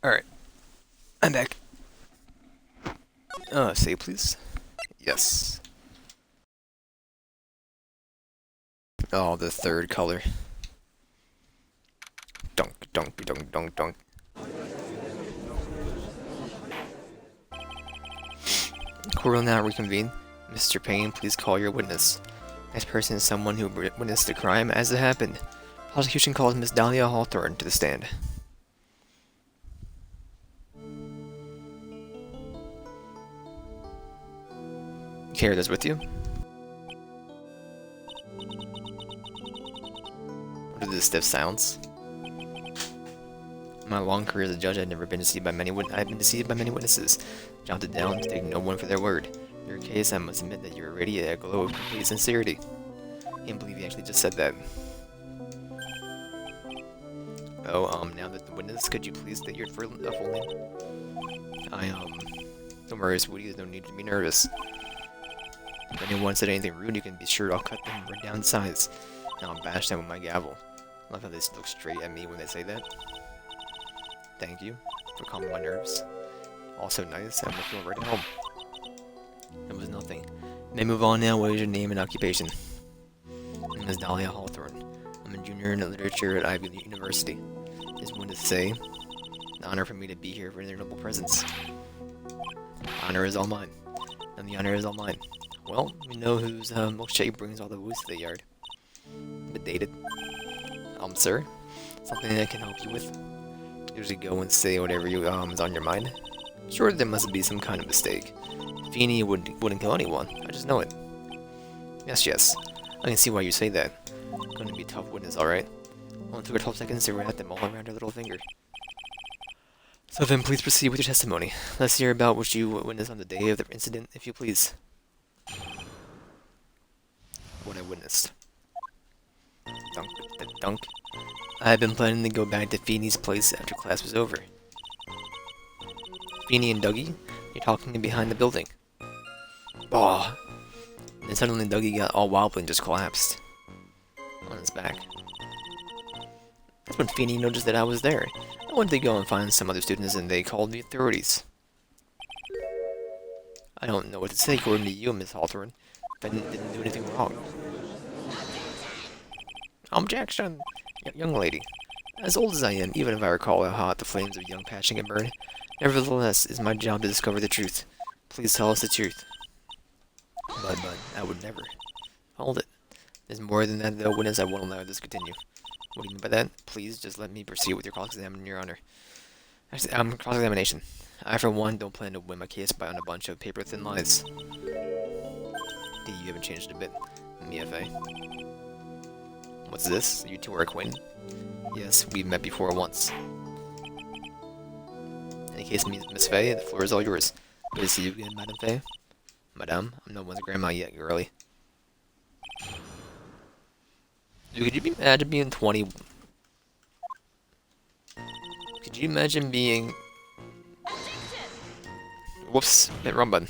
Alright, I'm back. Save please. Yes. Oh, the third color. Dunk, dunk, dunk, dunk, dunk. Court will now reconvene. Mr. Payne, please call your witness. Next person is someone who witnessed the crime as it happened. Prosecution calls Miss Dahlia Hawthorne to the stand. You carry this with you? What are the stiff sounds? In my long career as a judge, I've never been deceived by many witnesses. Jotted down to take no one for their word. In your case, I must admit that you are radiating a glow of complete sincerity. I can't believe you actually just said that. Oh, now that the witness, could you please state your full name? Don't worry, sweetie, there's no need to be nervous. If anyone said anything rude, you can be sure I'll cut them right down to size. Now I'll bash them with my gavel. I love how they look straight at me when they say that. Thank you for calming my nerves. Also nice, I'm gonna feel right at home. It was nothing. May move on now. What is your name and occupation? My name is Dahlia Hawthorne. I'm a junior in literature at Ivy League University. Just wanted to say, an honor for me to be here for their noble presence. Honor is all mine. And the honor is all mine. Well, we know whose milkshake brings all the woos to the yard. A bit dated. Sir? Something I can help you with? Usually go and say whatever is on your mind. Sure, there must be some kind of mistake. Feeney wouldn't kill anyone. I just know it. Yes. I can see why you say that. Gonna be a tough witness, alright? Only took her 12 seconds to wrap them all around her little finger. So then, please proceed with your testimony. Let's hear about what you witnessed on the day of the incident, if you please. What I witnessed. Dunk, dunk. I had been planning to go back to Feeney's place after class was over. Feeney and Dougie? You're talking behind the building. Oh! And then suddenly Dougie got all wobbly and just collapsed. On his back. That's when Feeney noticed that I was there. I went to go and find some other students and they called the authorities. I don't know what to say according to you, Miss Hawthorne. I didn't do anything wrong. Objection! Young lady. As old as I am, even if I recall how hot the flames of young passion can burn, nevertheless, it's my job to discover the truth. Please tell us the truth. But, I would never. Hold it. There's more than that, though, witness. I won't allow this to continue. What do you mean by that? Please, just let me proceed with your cross-examination, Your Honor. Actually, cross-examination. I, for one, don't plan to win my case by on a bunch of paper-thin lies. D, you haven't changed a bit. Me, F.A. What's this? You two are acquainted? Yes, we've met before once. In any case, Miss Faye, the floor is all yours. Good to see you again, Madame Faye. Madame, I'm no one's grandma yet, girlie. Dude, could you imagine being 20? Could you imagine being... Whoops, hit wrong button.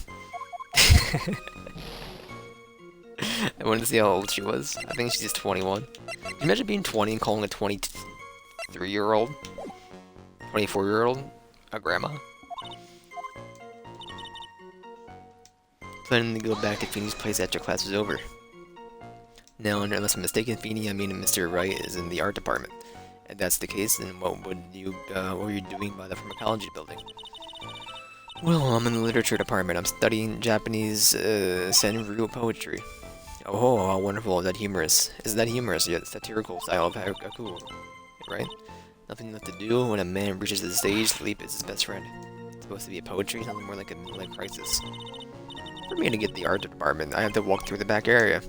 I wanted to see how old she was. I think she's 21. Can you imagine being 20 and calling a 23-year-old, 24-year-old a grandma? Planning to go back to Feeney's place after class was over. Now, unless I'm mistaken, Feeney, I mean Mr. Wright, is in the art department. If that's the case, then what were you doing by the pharmacology building? Well, I'm in the literature department. I'm studying Japanese senryu poetry. Oh, how wonderful. Is that humorous? Is that humorous yet satirical style of haku, right? Nothing left to do when a man reaches the stage, sleep is his best friend. It's supposed to be a poetry, something more like a midlife crisis. For me to get the art department, I have to walk through the back area.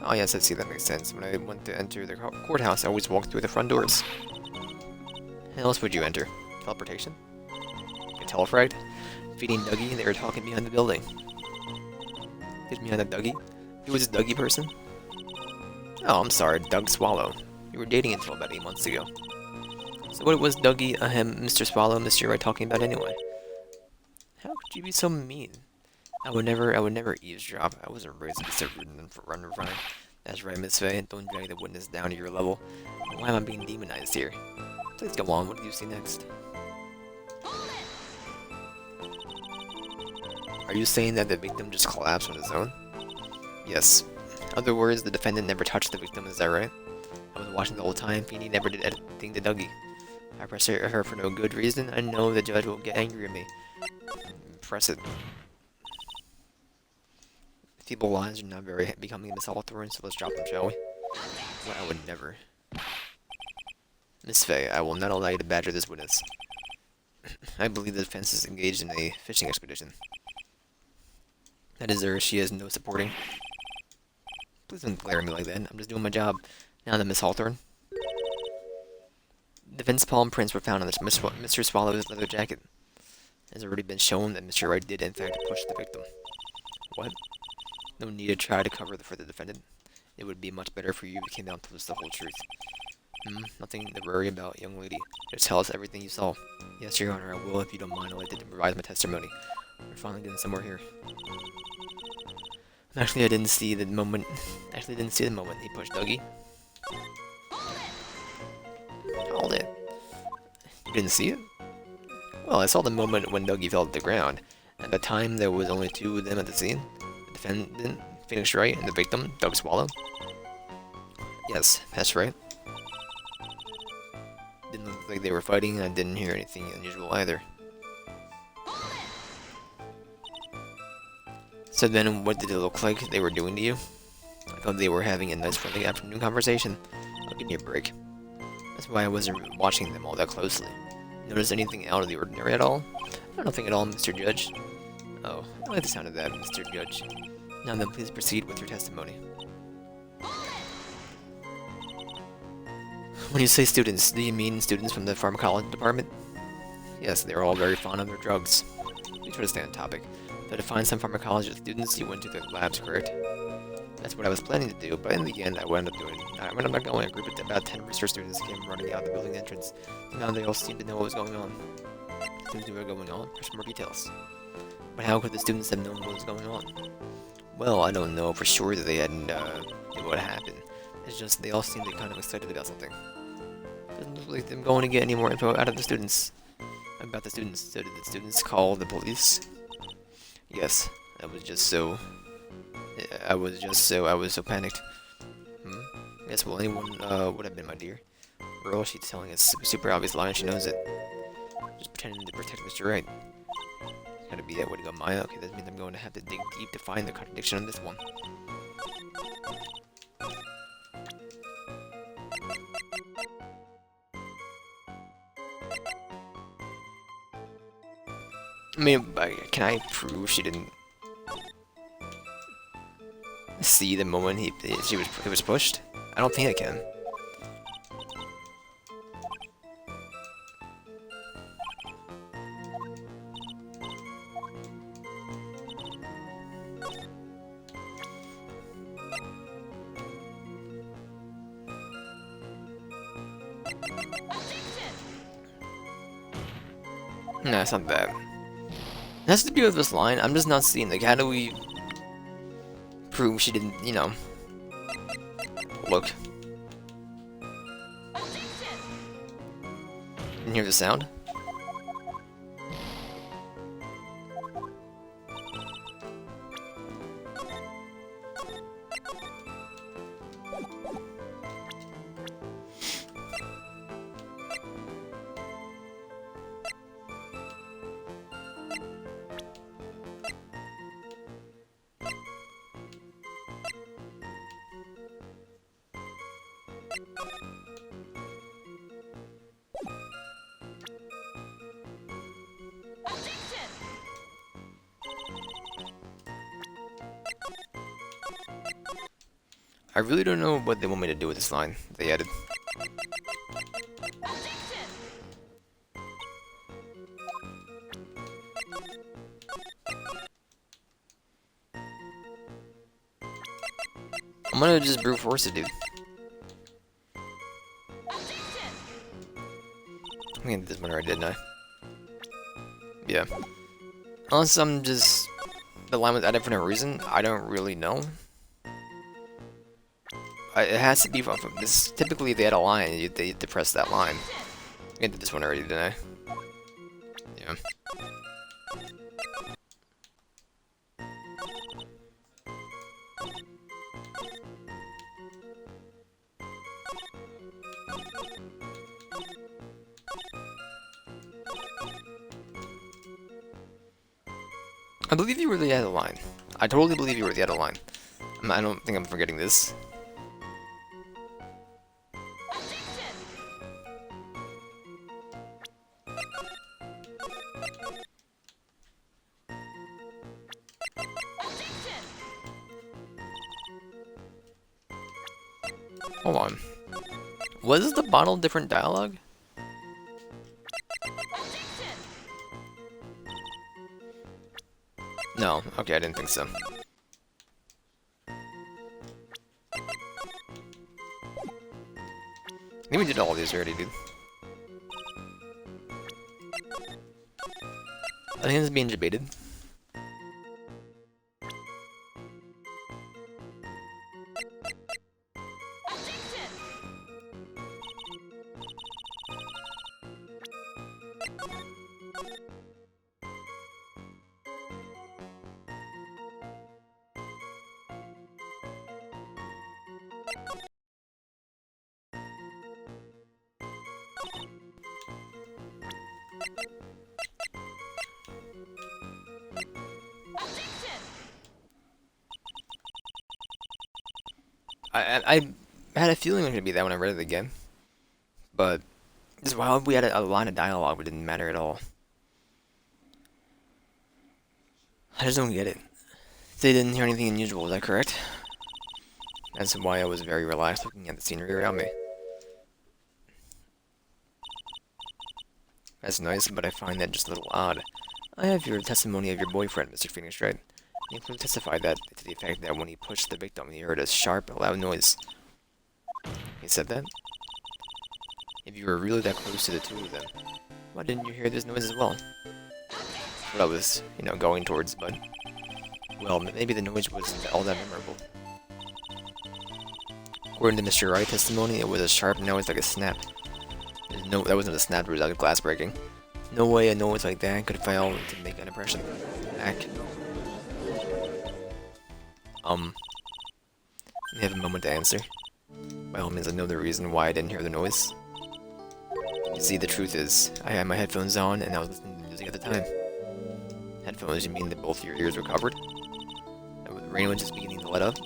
Oh yes, I see, that makes sense. When I went to enter the courthouse, I always walked through the front doors. How else would you enter? Teleportation? Get telefragged? Feeding Dougie, they were talking behind the building. Who's behind the Dougie? Who was this Dougie person? Oh, I'm sorry, Doug Swallow. You were dating until about 8 months ago. So what was Dougie, Mr. Swallow, Mr. Wright talking about anyway? How could you be so mean? I would never eavesdrop. I wasn't raised to be so rude and run. That's right, Miss Faye. Don't drag the witness down to your level. Why am I being demonized here? Please go on. What do you see next? Are you saying that the victim just collapsed on his own? Yes. In other words, the defendant never touched the victim, is that right? I was watching the whole time. Feeney never did anything to Dougie. I press her for no good reason. I know the judge will get angry at me. Press it. Feeble lines are not very becoming, Miss Hawthorne, so let's drop them, shall we? Well, I would never. Miss Fay, I will not allow you to badger this witness. I believe the defense is engaged in a fishing expedition. That is her. She has no supporting. Please don't glare at me like that. I'm just doing my job. Now then, Miss Hawthorne. Defense palm prints were found on Mr. Swallow's leather jacket. It has already been shown that Mr. Wright did, in fact, push the victim. What? No need to try to cover for the defendant. It would be much better for you if you came down to tell us the whole truth. Nothing to worry about, young lady. Just tell us everything you saw. Yes, Your Honor, I will if you don't mind. I'd like to provide my testimony. We're finally getting somewhere here. Actually, I didn't see the moment. He pushed Dougie. Hold it. You didn't see it? Well, I saw the moment when Dougie fell to the ground. At the time, there was only two of them at the scene. The defendant, Phoenix Wright, and the victim, Doug Swallow. Yes, that's right. Didn't look like they were fighting, and I didn't hear anything unusual either. So then, what did it look like they were doing to you? I thought they were having a nice friendly afternoon conversation. I'll give me a break. That's why I wasn't watching them all that closely. Notice anything out of the ordinary at all? Nothing at all, Mr. Judge. Oh, I like the sound of that, Mr. Judge. Now then, please proceed with your testimony. When you say students, do you mean students from the pharmacology department? Yes, they're all very fond of their drugs. Please try to stay on topic. So to find some pharmacology students, you went to the labs, correct? That's what I was planning to do, but in the end, I wound up going. A group of about 10 research students came running out of the building entrance. Now they all seemed to know what was going on. Students knew what was going on? For more details. But how could the students have known what was going on? Well, I don't know for sure that they hadn't knew what happened. It's just they all seemed kind of excited about something. Doesn't look like them going to get any more info out of the students. About the students. So did the students call the police? Yes, I was so panicked. Yes, well, anyone would have been, my dear. Girl, she's telling us a super obvious lie and she knows it. Just pretending to protect Mr. Wright. It's gotta be that way to go, Maya. Okay, that means I'm going to have to dig deep to find the contradiction on this one. I mean, can I prove she didn't see the moment it was pushed? I don't think I can. No, it's not bad. That's the beauty of this line. I'm just not seeing, like, how do we prove she didn't, you know, look. Didn't hear the sound? I really don't know what they want me to do with this line they added. I'm gonna just brute force it, dude. I think this one already, didn't I? Yeah. Unless I'm just... the line was added for no reason, I don't really know. It has to be from this. Typically, they had a line, they press that line. I did this one already, didn't I? Yeah. believe you were the other line. I totally believe you were the other line. I don't think I'm forgetting this. Hold on. Was the bottle different dialogue? No. Okay, I didn't think so. I think we did all of these already, dude. I think it's being debated. I had a feeling it was gonna be that when I read it again, but just while we had a line of dialogue, it didn't matter at all. I just don't get it. They didn't hear anything unusual, is that correct? That's why I was very relaxed looking at the scenery around me. That's nice, but I find that just a little odd. I have your testimony of your boyfriend, Mr. Phoenix, right? He clearly testified that to the effect that when he pushed the victim, he heard a sharp, loud noise. He said that? If you were really that close to the two of them, why didn't you hear this noise as well? That's what I was, going towards, but... Well, maybe the noise wasn't all that memorable. According to Mr. Wright's testimony, it was a sharp noise like a snap. That wasn't a snap, it was like glass breaking. No way a noise like that could fail to make an impression. Back. You have a moment to answer. By all means, I know the reason why I didn't hear the noise. You see, the truth is, I had my headphones on and I was listening to music at the time. Headphones, you mean that both your ears were covered? And the rain was just beginning to let up?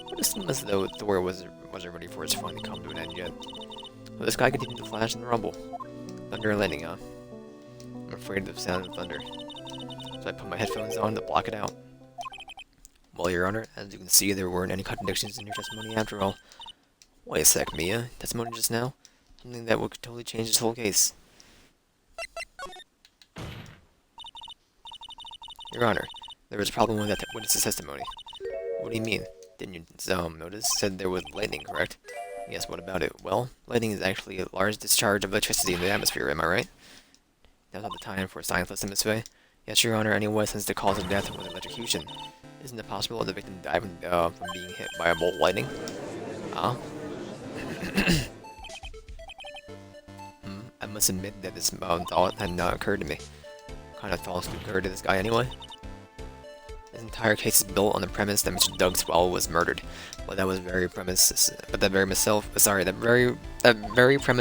But it seemed as though Thor wasn't ready for it to finally come to an end yet. Well, the sky continued to flash and rumble. Thunder and lightning, huh? I'm afraid of the sound of thunder. So I put my headphones on to block it out. Well, Your Honor, as you can see, there weren't any contradictions in your testimony after all. Wait a sec, Mia. Testimony just now? Something that would totally change this whole case. Your Honor, there was a problem with that witness's testimony. What do you mean? Didn't you, notice? Said there was lightning, correct? Yes, what about it? Well, lightning is actually a large discharge of electricity in the atmosphere, am I right? Now's not the time for a science lesson, Miss Fay. Yes, Your Honor, anyway, since the cause of death was electrocution. Isn't it possible that the victim died from being hit by a bolt of lightning? Huh? I must admit that this thought had not occurred to me. What kind of thoughts could occur to this guy anyway? This entire case is built on the premise that Mr. Doug Swallow was murdered. But that very premise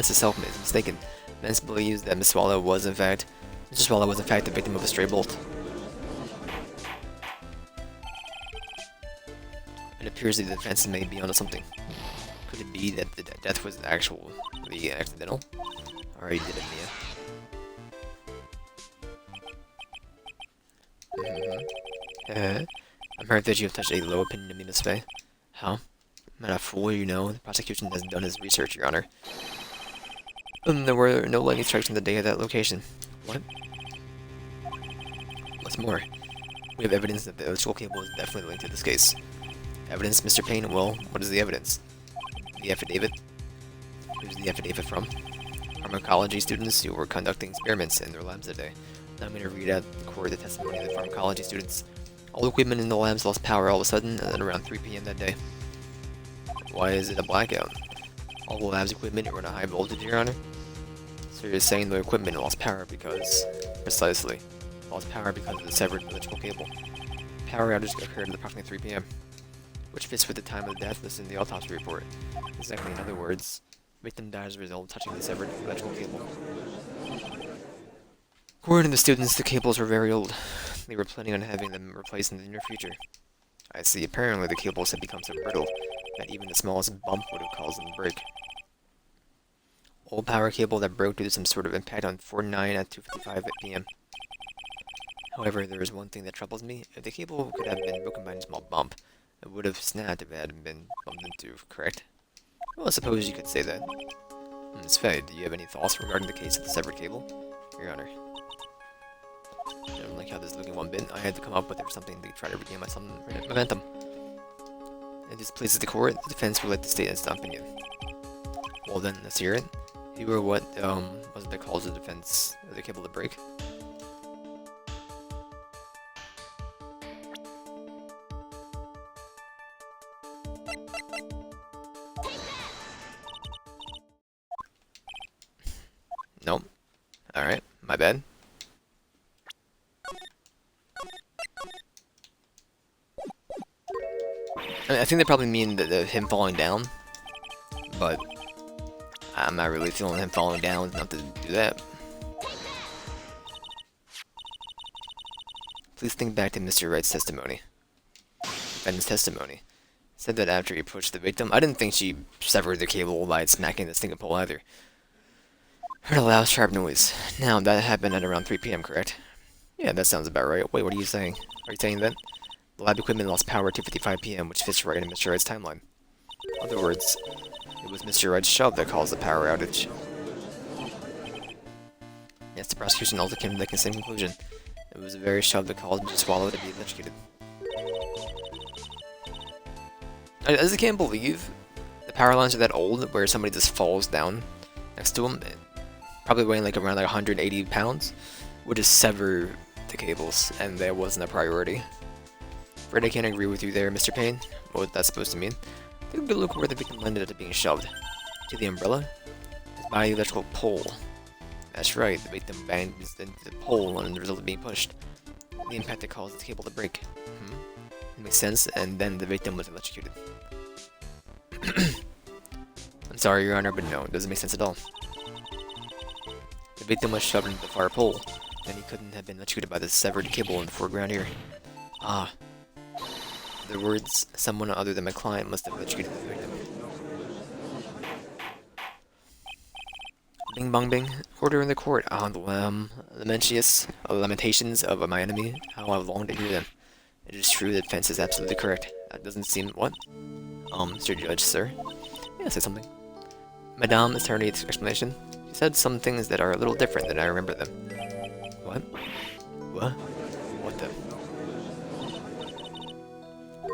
itself is mistaken. Vince believes that Mr. Swallow was in fact the victim of a stray bolt. It appears that the defense may be onto something. Could it be that the death was accidental? Alright, did it, Mia? I'm heard that you have touched a low opinion of me, Miss Fay. How? I'm not a fool, you know. The prosecution has done its research, Your Honor. There were no lightning strikes on the day of that location. What? What's more, we have evidence that the electrical cable is definitely linked to this case. Evidence, Mr. Payne? Well, what is the evidence? The affidavit? Who's the affidavit from? Pharmacology students who were conducting experiments in their labs that day. Now I'm going to read out the core of the testimony of the pharmacology students. All equipment in the labs lost power all of a sudden at around 3 PM that day. Why is it a blackout? All the lab's equipment were on a high voltage, Your Honor? So you're saying the equipment lost power because... Precisely. Lost power because of the severed electrical cable. Power outage occurred at approximately 3 PM. Which fits with the time of death listed in the autopsy report. Exactly, in other words, victim died as a result of touching the severed electrical cable. According to the students, the cables were very old. They were planning on having them replaced in the near future. I see. Apparently the cables had become so brittle that even the smallest bump would have caused them to break. Old power cable that broke due to some sort of impact on 49 at 2:55 p.m. However, there is one thing that troubles me. If the cable could have been broken by a small bump, it would have snapped if it hadn't been bumped into, correct? Well, I suppose you could say that. Ms. Fay, do you have any thoughts regarding the case of the severed cable? Your Honor. I don't like how this is looking one bit. I had to come up with something to try to regain my some momentum. If this pleases the court, the defense would like to state its opinion. Well then, let's hear it. You were what, was the cause of the defense of the cable to break? Nope. Alright, my bad. I think they probably mean him falling down, but I'm not really feeling him falling down enough to do that. Please think back to Mr. Wright's testimony. Defendant's testimony said that after he pushed the victim, I didn't think she severed the cable by smacking the stinking pole either. Heard a loud, sharp noise. Now, that happened at around 3 p.m., correct? Yeah, that sounds about right. Wait, what are you saying? Are you saying that the lab equipment lost power at 2:55 p.m., which fits right in Mr. Wright's timeline? In other words, it was Mr. Wright's shove that caused the power outage. Yes, the prosecution also came to the same conclusion. It was the very shove that caused Mr. Swallow to be electrocuted. I just can't believe the power lines are that old, where somebody just falls down next to them, probably weighing like around 180 pounds, would just sever the cables, and that wasn't a priority. Afraid I can't agree with you there, Mr. Payne. What that's supposed to mean? Take a good look where the victim landed after being shoved. To the umbrella? It's by the electrical pole. That's right, the victim banged into the pole and the result of being pushed. The impact that caused the cable to break. It makes sense, and then the victim was electrocuted. I'm sorry, Your Honor, but no, it doesn't make sense at all. The victim was shoved into the far pole, and he couldn't have been electrocuted by the severed cable in the foreground here. Ah. In other words, someone other than my client must have electrocuted the victim. Bing bong bing. Order in the court. Ah, the lamentations of my enemy. How I long to hear them. It is true that defense is absolutely correct. That doesn't seem... what? Mr. Judge, sir? Yeah, say something. Madame Attorney's explanation. She said some things that are a little different than I remember them. What? What? What the...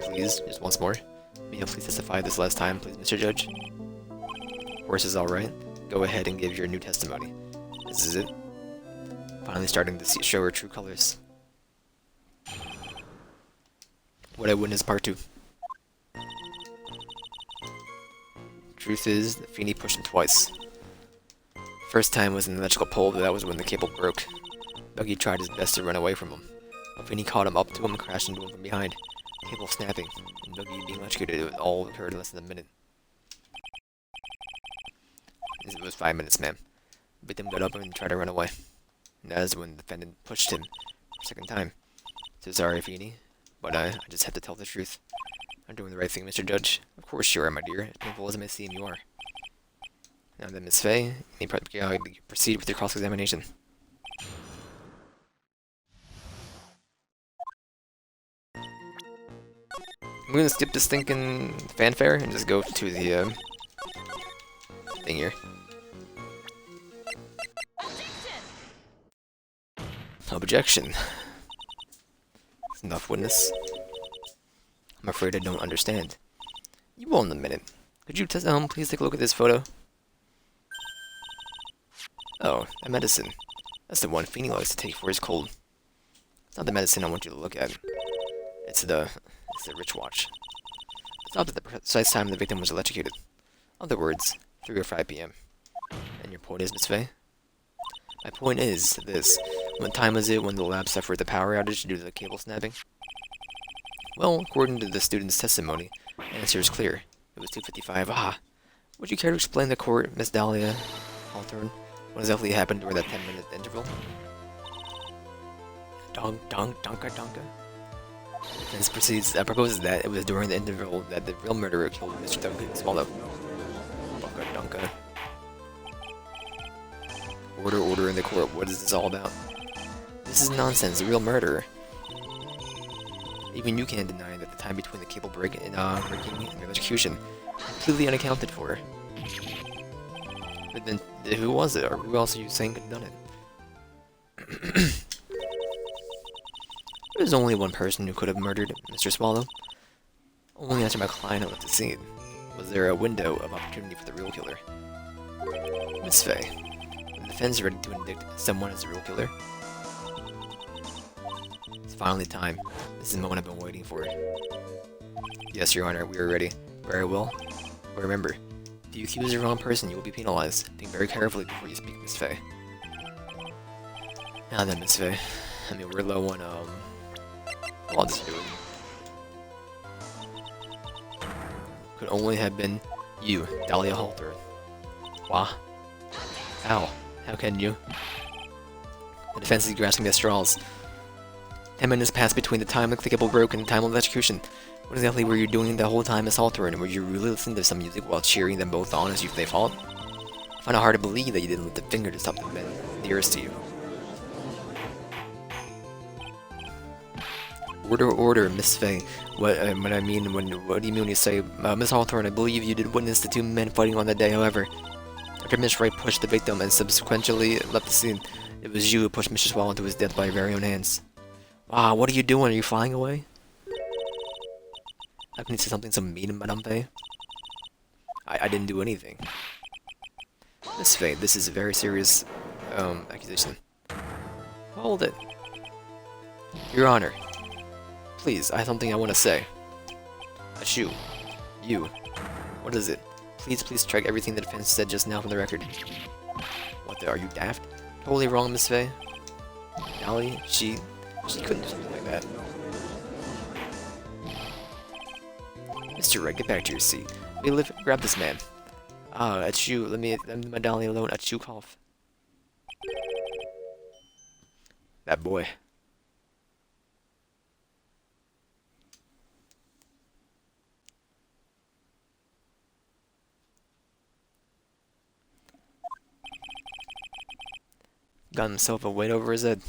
Please, just once more. May you please testify this last time, please, Mr. Judge? Horse is alright. Go ahead and give your new testimony. This is it. Finally starting to show her true colors. What I witnessed part 2. Truth is, Feeney pushed him twice. First time was an electrical pole, but that was when the cable broke. Buggy tried his best to run away from him. But Feeney caught him up to him and crashed into him from behind. Cable snapping, and Buggy being electrocuted. It all occurred in less than a minute. It was 5 minutes, ma'am. The victim got up and tried to run away. And that is when the defendant pushed him for a second time. So sorry, Feeney, but I just have to tell the truth. I'm doing the right thing, Mr. Judge. Of course you are, my dear. As painful as it may seem, you are. Now then, Miss Fay, you may proceed with your cross-examination. I'm gonna skip this stinking fanfare and just go to the thing here. Objection. Enough witness. I'm afraid I don't understand. You will in a minute. Could you please take a look at this photo? Oh, that medicine. That's the one Feeney likes to take for his cold. It's not the medicine I want you to look at. It's the wrist watch. It's not at the precise time the victim was electrocuted. In other words, 3 or 5 p.m. And your point is, Miss Fay? My point is this. What time was it when the lab suffered the power outage due to the cable snapping? Well, according to the student's testimony, the answer is clear. It was 2:55. Ah! Would you care to explain to court, Miss Dahlia Hawthorne, what exactly happened during that 10-minute interval? Donka. This proposes that it was during the interval that the real murderer killed Mr. Duncan Swallow. Donka. Order in the court. What is this all about? This is nonsense. The real murderer. Even you can't deny that the time between the cable breaking and the execution completely unaccounted for. But then, who was it, or who else are you saying could have done it? There's only one person who could have murdered Mr. Swallow. Only after my client left the scene was there a window of opportunity for the real killer. Miss Faye, the defense is ready to indict someone as the real killer. It's finally time. This is the moment I've been waiting for. Yes, Your Honor, we are ready. Very well. But remember, if you accuse the wrong person, you will be penalized. Think very carefully before you speak, Miss Faye. Now then, Miss Faye. I mean, we're low on, well, I'll just do it. Could only have been you, Dahlia Halter. Wah. How? How can you? The defense is grasping at straws. 10 minutes passed between the time the cable broke and the time of execution. What exactly were you doing the whole time, Miss Halter, and were you really listening to some music while cheering them both on as they fought? I find it hard to believe that you didn't lift a finger to stop the men nearest to you. Order, Miss Faye. What do you mean when you say, Miss Hawthorne, I believe you did witness the two men fighting on that day, however. After Miss Wright pushed the victim and subsequently left the scene, it was you who pushed Mr. Swallow to his death by your very own hands. Wow, what are you doing? Are you flying away? I can say something so mean, Madame Faye. I didn't do anything. Miss Faye, this is a very serious, accusation. Hold it. Your Honor. Please, I have something I want to say. Achoo. You. What is it? Please strike everything the defense said just now from the record. What the, are you daft? Totally wrong, Miss Faye. Dahlia, she couldn't do something like that. Mr. Wright, get back to your seat. Grab this man. Achoo, let me my Dahlia alone. Achoo, cough. That boy. Got himself a weight over his head.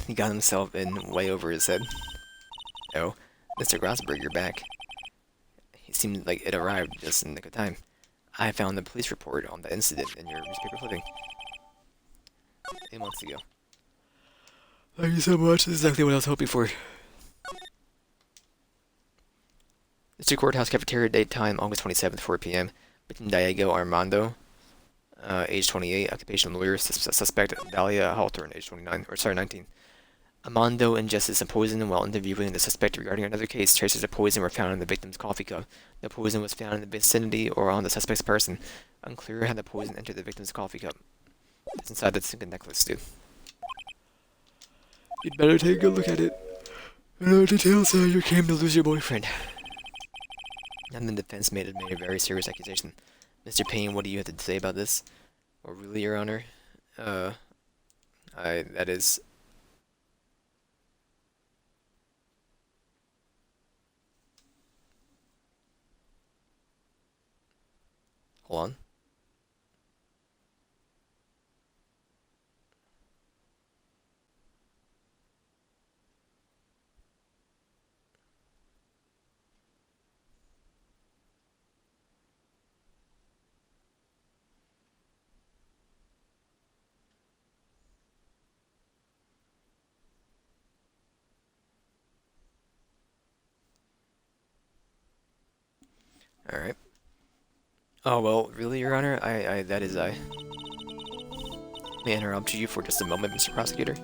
He got himself in way over his head. Oh, Mr. Grosberg, you're back. It seemed like it arrived just in the nick of time. I found the police report on the incident in your newspaper clipping 8 months ago. Thank you so much. This is exactly what I was hoping for. Mr. Courthouse Cafeteria, date time August 27th, 4 p.m. Victim Diego Armando, age 28, occupation lawyer, suspect Dahlia Halter, age 19. Armando ingested some poison while interviewing the suspect regarding another case. Traces of poison were found in the victim's coffee cup. The poison was found in the vicinity or on the suspect's person. Unclear how the poison entered the victim's coffee cup. It's inside the single necklace, dude. You'd better take a look at it. In our details, you came to lose your boyfriend. And the defense made a very serious accusation. Mr. Payne, what do you have to say about this? Or really, Your Honor? That is... Hold on. Alright. Oh, well, really, Your Honor? That is I. May I interrupt you for just a moment, Mr. Prosecutor?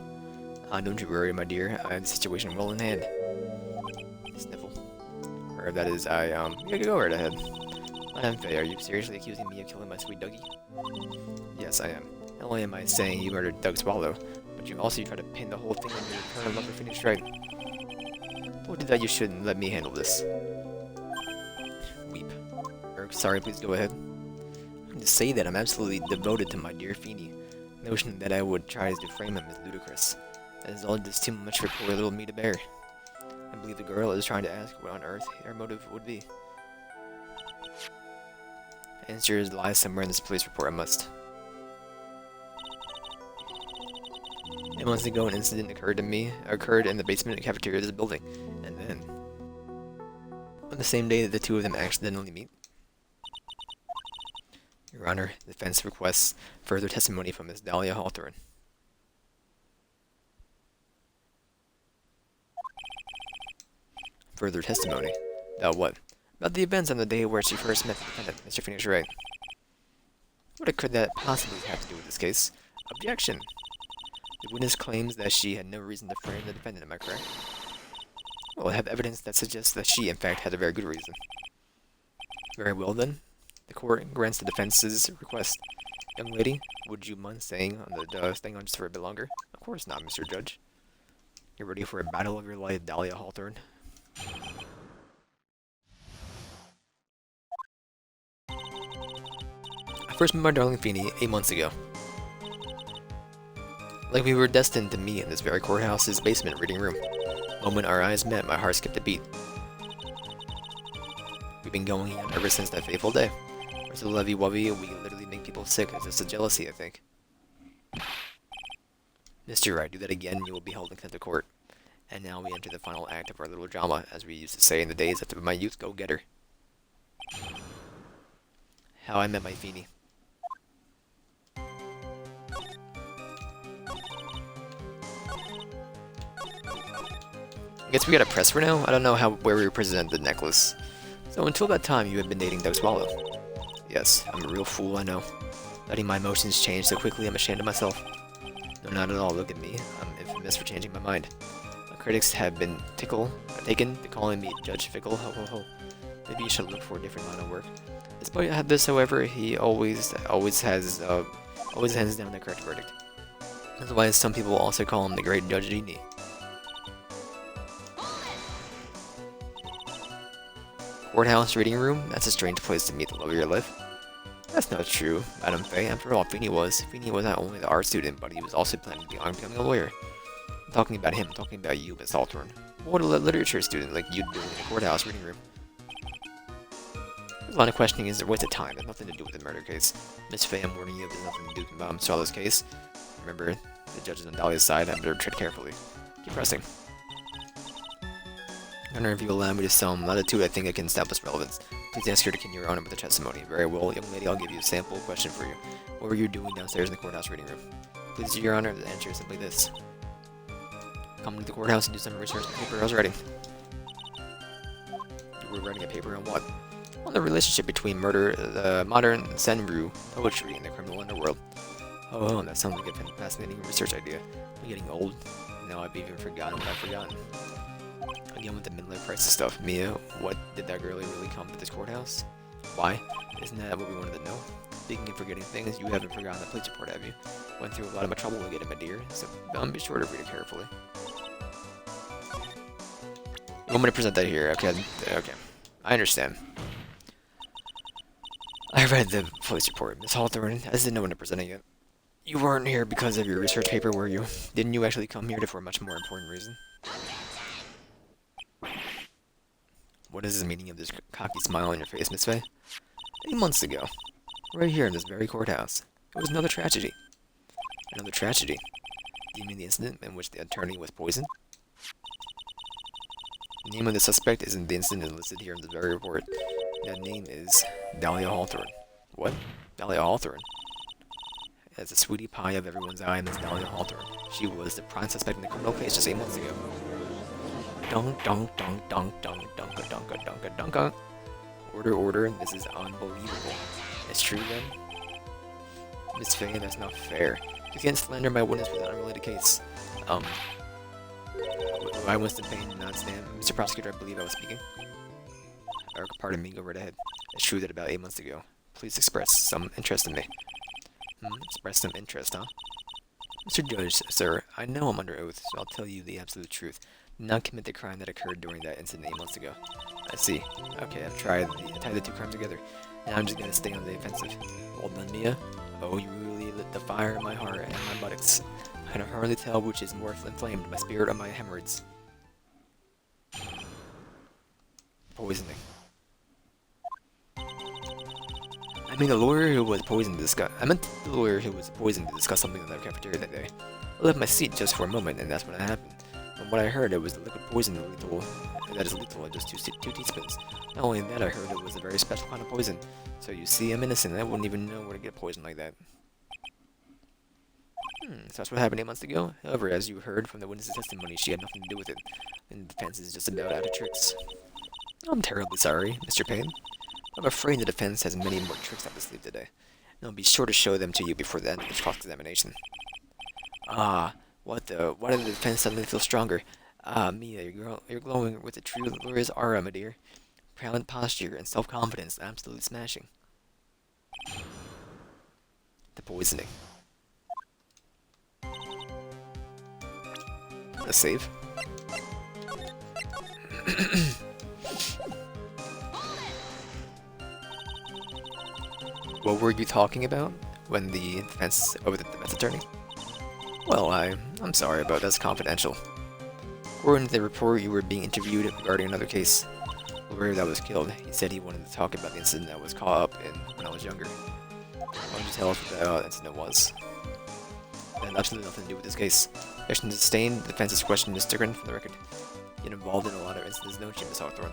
Don't you worry, my dear. I have the situation well in hand. Sniffle. Or that is I, you can go right ahead. Madame Faye, are you seriously accusing me of killing my sweet Dougie? Yes, I am. Not only am I saying you murdered Doug Swallow, but you also try to pin the whole thing on your current lover Phoenix Wright. Told you that you shouldn't let me handle this. Weep. Sorry, please go ahead. To say that I'm absolutely devoted to my dear Feeny. The notion that I would try to frame him is ludicrous. That is all just too much for poor little me to bear. I believe the girl is trying to ask what on earth her motive would be. The answer lies somewhere in this police report, I must. 8 months ago, an incident occurred in the basement and cafeteria of this building, and then, on the same day that the two of them accidentally meet. Your Honor, the defense requests further testimony from Miss Dahlia Hawthorne. Further testimony? About what? About the events on the day where she first met the defendant, Mr. Phoenix Wright. What could that possibly have to do with this case? Objection! The witness claims that she had no reason to frame the defendant, am I correct? Well, I have evidence that suggests that she, in fact, had a very good reason. Very well, then. The court grants the defense's request. Young lady, would you mind staying on just for a bit longer? Of course not, Mr. Judge. You're ready for a battle of your life, Dahlia Hawthorne. I first met my darling Feeny 8 months ago. Like we were destined to meet in this very courthouse's basement reading room. The moment our eyes met, my heart skipped a beat. We've been going on ever since that fateful day. We're so lovey-wovey, we literally make people sick. It's just a jealousy, I think. Mr. Wright, do that again, you will be held in contempt of court. And now we enter the final act of our little drama, as we used to say in the days after my youth. Go get her. How I met my Feeny. I guess we gotta press for now. I don't know where we represent the necklace. So until that time, you had been dating Doug Swallow. Yes, I'm a real fool, I know. Letting my emotions change so quickly, I'm ashamed of myself. No, not at all. Look at me. I'm infamous for changing my mind. My critics have been taken to calling me Judge Fickle. Ho ho ho. Maybe you should look for a different line of work. Despite this, however, he always hands down the correct verdict. That's why some people also call him the Great Judge Genie. Courthouse reading room? That's a strange place to meet the love of your life. That's not true, Madame Faye. After all, Feeny was not only the art student, but he was also planning on becoming a lawyer. I'm talking about him, I'm talking about you, Miss Hawthorne. What a literature student like you'd do in a courthouse reading room. There's a lot of questioning is a waste of time. It has nothing to do with the murder case. Miss Faye, I'm warning you, there's nothing to do with Swallow's case. Remember, the judge is on Dahlia's side. I better tread carefully. Keep pressing. Honor, if you allow me to some latitude, I think I can establish relevance. Please ask her to continue your honor with the testimony. Very well, young lady, I'll give you a sample question for you. What were you doing downstairs in the courthouse reading room? Please, your honor, the answer is simply this. Come to the courthouse and do some research on the paper I was writing. You were writing a paper on what? On the relationship between the modern Senryu poetry and the criminal underworld. Oh, that sounds like a fascinating research idea. I'm getting old. Now I've even forgotten what I've forgotten. Again with the midlife crisis stuff. Mia, what did that girlie really come to this courthouse? Why? Isn't that what we wanted to know? Speaking of forgetting things, you haven't forgotten the police report, have you? Went through a lot of trouble to get it, my dear, so be sure to read it carefully. You want me to present that here? Okay. I understand. I read the police report, Miss Hawthorne. I just didn't know when to present it yet. You weren't here because of your research paper, were you? Didn't you actually come here for a much more important reason? What is the meaning of this cocky smile on your face, Miss Faye? 8 months ago, right here in this very courthouse, it was another tragedy. Another tragedy? Do you mean the incident in which the attorney was poisoned? The name of the suspect isn't the incident listed here in this very report. That name is Dahlia Hawthorne. What? Dahlia Hawthorne? As a sweetie pie of everyone's eye, Miss Dahlia Hawthorne. She was the prime suspect in the criminal case just 8 months ago. Dunk, dunk, dunk, dunk, dunk, dunk, dunk, dunk, dunk, dunk. Order, this is unbelievable. It's true then? Miss Faye, that's not fair. You can't slander my witness with an unrelated case. I Winston Payne, not stand. Mr. Prosecutor, I believe I was speaking. Or, pardon me, go right ahead. It's true that about 8 months ago. Please express some interest in me. Express some interest, huh? Mr. Judge, sir, I know I'm under oath, so I'll tell you the absolute truth. Did not commit the crime that occurred during that incident 8 months ago. I see. Okay, I've tied the two crimes together. Now I'm just gonna stay on the offensive. Well done, Mia. Oh, you really lit the fire in my heart and my buttocks. I can hardly tell which is more inflamed, my spirit or my hemorrhoids. Poisoning. I mean, the lawyer who was poisoned to discuss. I meant the lawyer who was poisoned to discuss something in the cafeteria that day. I left my seat just for a moment, and that's when it happened. From what I heard, it was the liquid poison that is lethal at just two teaspoons. Not only that, I heard it was a very special kind of poison. So you see, I'm innocent, and I wouldn't even know where to get poisoned like that. So that's what happened 8 months ago. However, as you heard from the witness's testimony, she had nothing to do with it, and the defense is just about out of tricks. I'm terribly sorry, Mr. Payne. I'm afraid the defense has many more tricks up its sleeve today, and I'll be sure to show them to you before the end of the cross-examination. Ah, what the? Why did the defense suddenly feel stronger? Ah, Mia, you're glowing with the true lawyer's aura, my dear. Proud posture and self-confidence, absolutely smashing. The poisoning. A save. What were you talking about when the defense attorney? Well, I'm sorry, but that's confidential. According to the report, you were being interviewed regarding another case. The lawyer that was killed, he said he wanted to talk about the incident that was caught up in when I was younger. Why don't you tell us what that incident was? It had absolutely nothing to do with this case. Objection sustained. The defense's question is stricken from the record. You're involved in a lot of incidents, don't you, Miss Hawthorne?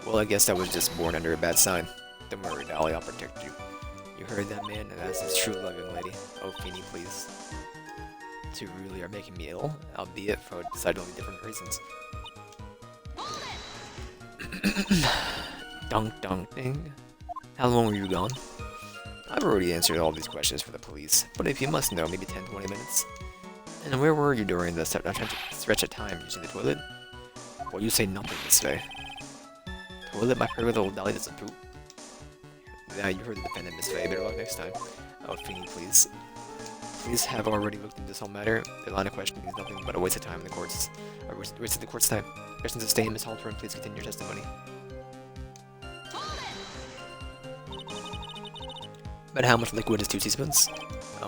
Well, I guess I was just born under a bad sign. Don't worry, Dolly, I'll protect you. You heard that, man, and that's his true love, young lady. Oh, Feeny, please. You really are making me ill, albeit for decidedly different reasons. Dunk, dunk, ding. How long were you gone? I've already answered all these questions for the police, but if you must know, maybe 10-20 minutes. And where were you during the stretch of time using the toilet? Well, you say nothing this way. Toilet, my pretty little Dolly doesn't poop. Yeah, you heard the defendant, Miss Faye. Better luck next time. Oh, Feeny, please. Police have already looked into this whole matter. The line of questioning is nothing but a waste of time in the courts. A waste of the court's time. Questions sustained, Miss Hawthorne. Please continue your testimony. But how much liquid is 2 teaspoons?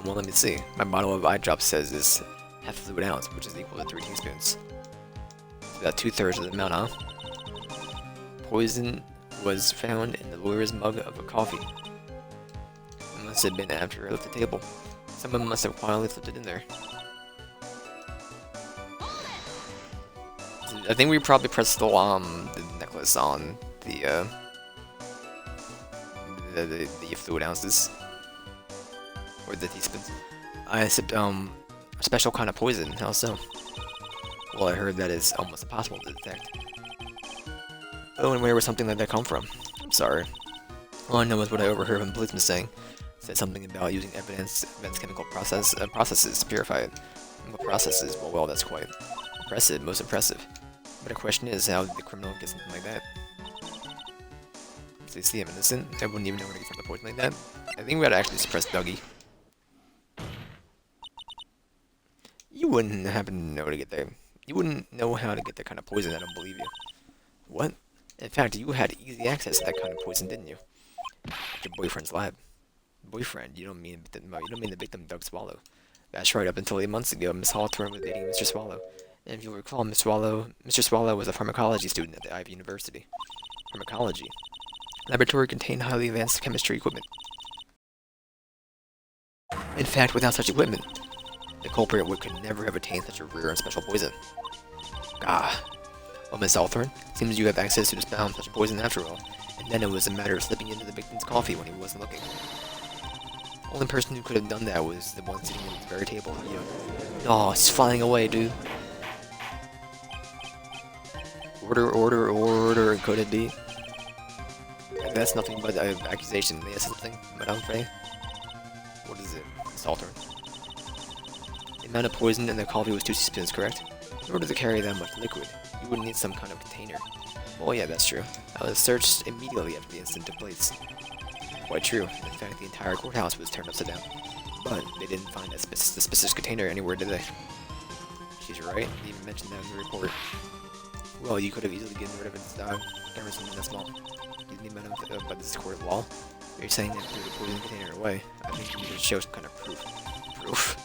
Well, let me see. My bottle of eye drops says is half a fluid ounce, which is equal to 3 teaspoons. So about 2/3 of the amount, huh? Poison was found in the lawyer's mug of a coffee. It must have been after I left the table. Someone must have quietly flipped it in there. I think we probably pressed the necklace on the fluid ounces. Or the teaspoons. I sipped a special kind of poison. How so? Well, I heard that is almost impossible to detect. Oh, and where would something like that come from? I'm sorry. All I know is what I overheard from the policeman saying. Said something about using evidence chemical processes to purify it. Chemical processes? Well, that's quite impressive, most impressive. But the question is, how did the criminal get something like that? So you see, I'm innocent. I wouldn't even know where to get something poison like that. I think we gotta actually suppress Dougie. You wouldn't happen to know to get there. You wouldn't know how to get that kind of poison. I don't believe you. What? In fact, you had easy access to that kind of poison, didn't you? At your boyfriend's lab. Boyfriend? You don't mean the victim Doug Swallow. That's right. Up until 8 months ago, Miss Hawthorne was dating Mr. Swallow. And if you'll recall, Mr. Swallow was a pharmacology student at the Ivy University. Pharmacology. Laboratory contained highly advanced chemistry equipment. In fact, without such equipment, the culprit could never have attained such a rare and special poison. Ah. Well, Miss Hawthorne, seems you have access to such poison after all. And then it was a matter of slipping into the victim's coffee when he wasn't looking. The only person who could have done that was the one sitting at the very table. You. Oh, it's flying away, dude. Order, could it be? That's nothing but an accusation. They have something, Madame Faye? What is it? Miss Hawthorne. The amount of poison in the coffee was 2 teaspoons, correct? In order to carry that much liquid, you would need some kind of container. Well, yeah, that's true. I was searched immediately after the incident took place. Quite true. In fact, the entire courthouse was turned upside down. But they didn't find the specific container anywhere, did they? She's right. They even mentioned that in the report. Well, you could have easily gotten rid of its dog. Never something that small. You didn't even know about this court of law. You're saying that threw the poison container away. I think you need to show some kind of proof. Proof?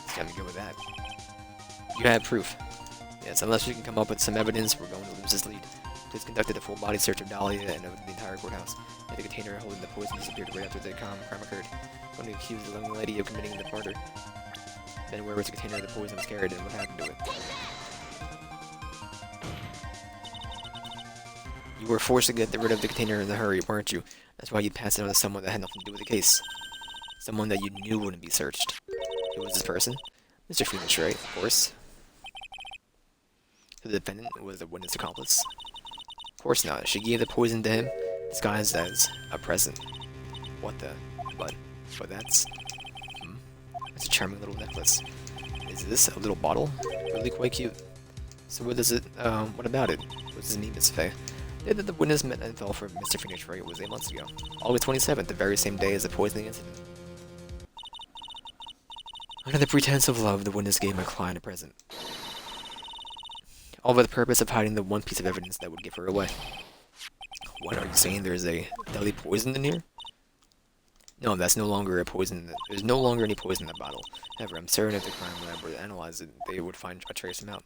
It's gotta be good with that. You have proof. Yes, unless you can come up with some evidence, we're going to lose this lead. Police conducted a full-body search of Dahlia and of the entire courthouse. And the container holding the poison disappeared right after the crime occurred. One who accused the young lady of committing the murder. Then where was the container of the poison was carried and what happened to it? You were forced to get rid of the container in a hurry, weren't you? That's why you passed it on to someone that had nothing to do with the case. Someone that you knew wouldn't be searched. Who was this person? Mr. Phoenix, right? Of course. The defendant was a witness accomplice. Of course not. She gave the poison to him, disguised as a present. What the? But that's... It's a charming little necklace. Is this a little bottle? Really quite cute. So what does it, what about it? What does it mean, Miss Faye? The day that the witness met and fell for Mr. Phoenix Wright was 8 months ago. August 27th, the very same day as the poisoning incident. Under the pretense of love, the witness gave my client a present. All for the purpose of hiding the one piece of evidence that would give her away. What, are you saying there's a deadly poison in here? No, that's no longer a poison. There's no longer any poison in the bottle. However, I'm certain if the crime lab were to analyze it, they would find a trace amount.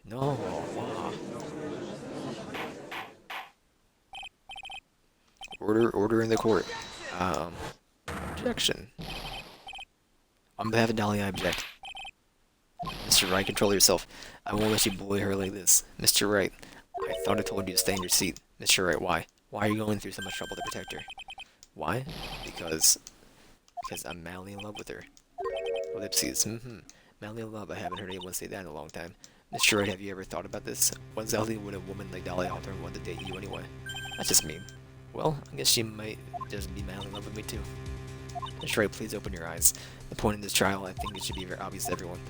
No, wow. Order in the court. Objection. On behalf of Dahlia, I object. Mr. Wright, control yourself. I won't let you bully her like this. Mr. Wright, I thought I told you to stay in your seat. Mr. Wright, why? Why are you going through so much trouble to protect her? Why? Because I'm madly in love with her. Ellipses. Madly in love. I haven't heard anyone say that in a long time. Mr. Wright, have you ever thought about this? What exactly would a woman like Dahlia Hawthorne want to date you anyway? That's just mean. Well, I guess she might just be madly in love with me too. Mr. Wright, please open your eyes. The point in this trial, I think it should be very obvious to everyone.